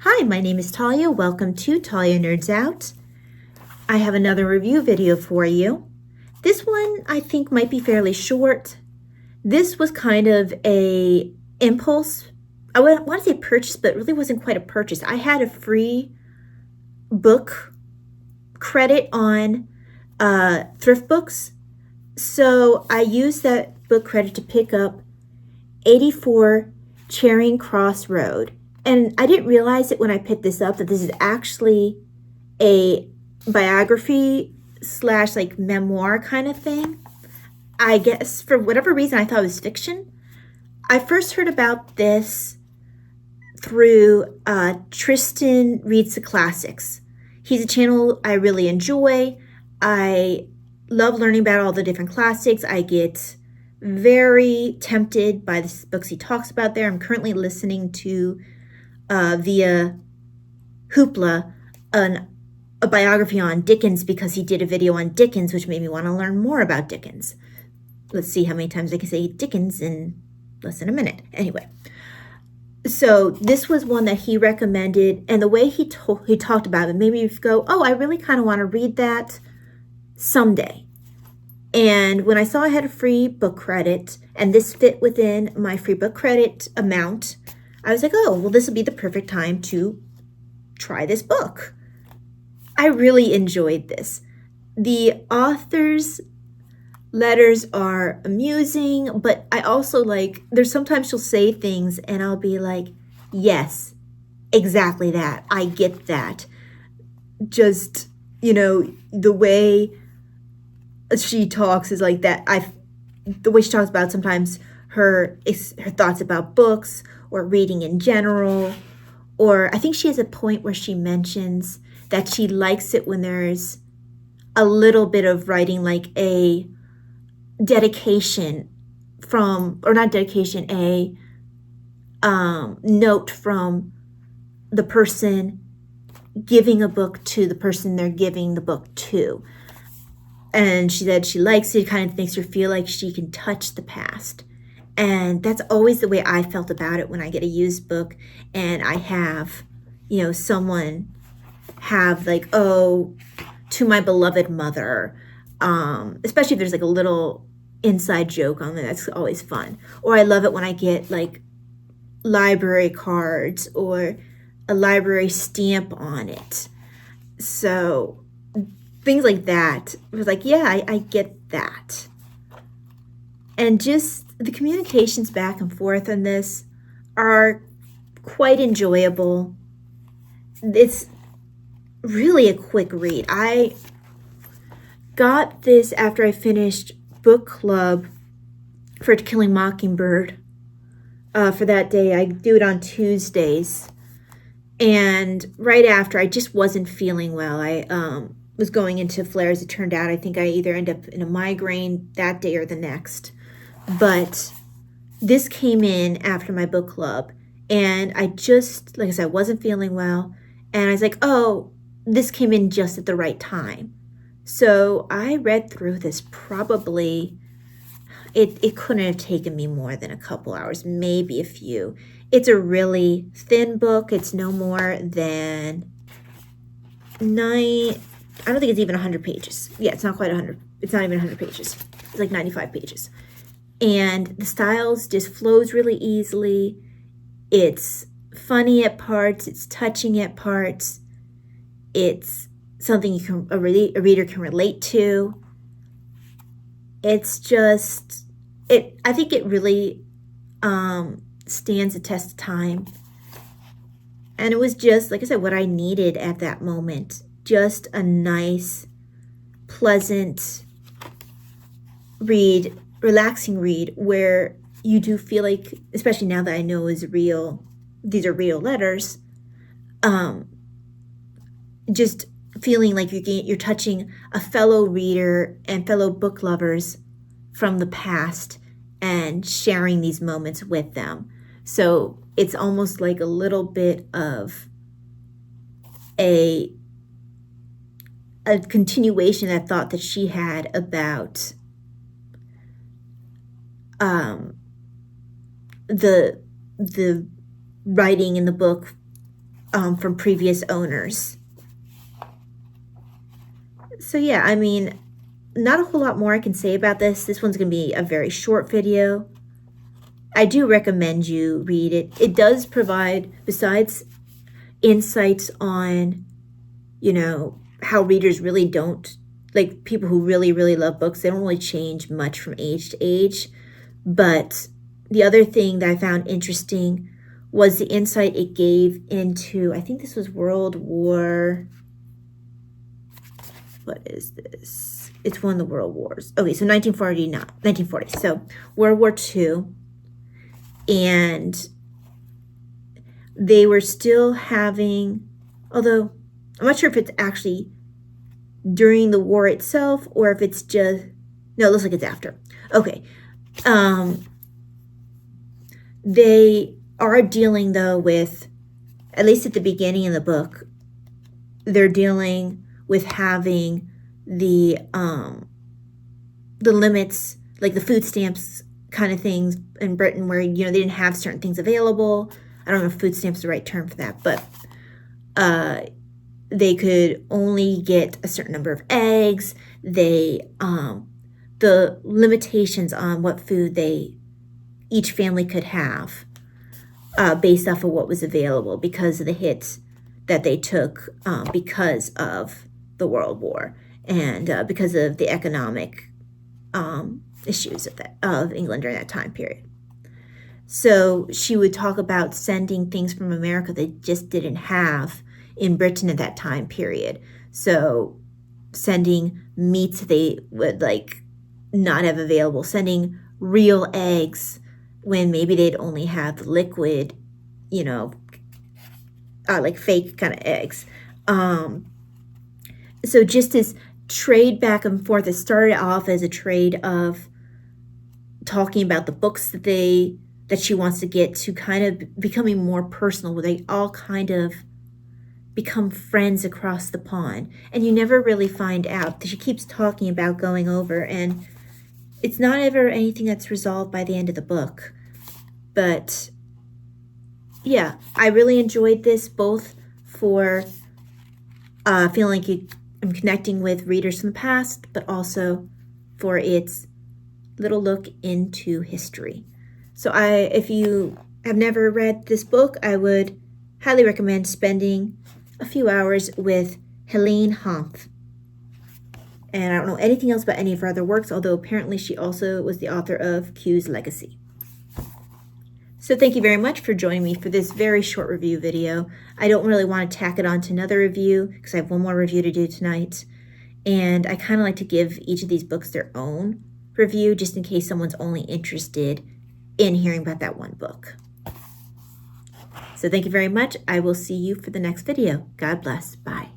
Hi, my name is Talia. Welcome to Talia Nerds Out. I have another review video for you. This one I think might be fairly short. This was kind of a impulse. I want to say purchase, but it really wasn't quite a purchase. I had a free book credit on thrift books. So I used that book credit to pick up 84 Charing Cross Road. And I didn't realize it when I picked this up that this is actually a biography slash like memoir kind of thing. I guess for whatever reason I thought it was fiction. I first heard about this through Tristan Reads the Classics. He's a channel I really enjoy. I love learning about all the different classics. I get very tempted by the books he talks about there. I'm currently listening to via Hoopla a biography on Dickens because he did a video on Dickens, which made me want to learn more about Dickens. Let's see how many times I can say Dickens in less than a minute. Anyway, so this was one that he recommended, and the way he talked about it made me go, oh, I really kind of want to read that someday. And when I saw I had a free book credit, and this fit within my free book credit amount, I was like, oh, well, this would be the perfect time to try this book. I really enjoyed this. The author's letters are amusing, but I also there's sometimes she'll say things and I'll be like, yes, exactly that. I get that. Just, the way she talks is like that. The way she talks about sometimes her thoughts about books or reading in general, or I think she has a point where she mentions that she likes it when there's a little bit of writing, like a dedication from, or not dedication, a note from the person giving a book to the person they're giving the book to. And she said she likes it, kind of makes her feel like she can touch the past. And that's always the way I felt about it when I get a used book and I have, someone have to my beloved mother, especially if there's a little inside joke on there. That's always fun. Or I love it when I get library cards or a library stamp on it. So things like that. It was like, yeah, I get that. And just the communications back and forth on this are quite enjoyable. It's really a quick read. I got this after I finished book club for To Kill a Mockingbird for that day. I do it on Tuesdays. And right after, I just wasn't feeling well. I was going into flares. It turned out I think I either end up in a migraine that day or the next. But this came in after my book club, and I just, like I said, wasn't feeling well, and I was like, oh, this came in just at the right time. So I read through this probably, it couldn't have taken me more than a couple hours, maybe a few. It's a really thin book. It's no more than I don't think it's even 100 pages. Yeah, it's not quite 100. It's not even 100 pages. It's like 95 pages. And the styles just flows really easily. It's funny at parts. It's touching at parts. It's something a reader can relate to. It's just, I think it really stands the test of time. And it was just, like I said, what I needed at that moment. Just a nice, pleasant read, relaxing read where you do feel like, especially now that I know these are real letters, just feeling like you're touching a fellow reader and fellow book lovers from the past and sharing these moments with them. So it's almost like a little bit of a continuation of that thought that she had about the writing in the book from previous owners. So yeah, I mean, not a whole lot more I can say about this. This one's going to be a very short video. I do recommend you read it. It does provide, besides insights on, you know, how readers really don't, like people who really, really love books, they don't really change much from age to age. But the other thing that I found interesting was the insight it gave into, I think this was World War, what is this? It's one of the World Wars. Okay, so 1940. So World War II. And they were still having, although I'm not sure if it's actually during the war itself or if it's just, no, it looks like it's after. Okay. They are dealing though with, at least at the beginning of the book, they're dealing with having the limits, like the food stamps kind of things in Britain where, you know, they didn't have certain things available. I don't know if food stamps is the right term for that, but they could only get a certain number of eggs. They, the limitations on what food each family could have based off of what was available because of the hits that they took because of the World War and because of the economic issues of England during that time period. So she would talk about sending things from America they just didn't have in Britain at that time period. So sending meats they would like not have available, sending real eggs when maybe they'd only have liquid, you know, like fake kind of eggs. So just this trade back and forth, it started off as a trade of talking about the books that she wants to get to kind of becoming more personal, where they all kind of become friends across the pond. And you never really find out. She keeps talking about going over, and it's not ever anything that's resolved by the end of the book. But yeah, I really enjoyed this, both for feeling like I'm connecting with readers from the past, but also for its little look into history. So if you have never read this book, I would highly recommend spending a few hours with Helene Hanff. And I don't know anything else about any of her other works, although apparently she also was the author of Q's Legacy. So thank you very much for joining me for this very short review video. I don't really want to tack it on to another review because I have one more review to do tonight. And I kind of like to give each of these books their own review just in case someone's only interested in hearing about that one book. So thank you very much. I will see you for the next video. God bless. Bye.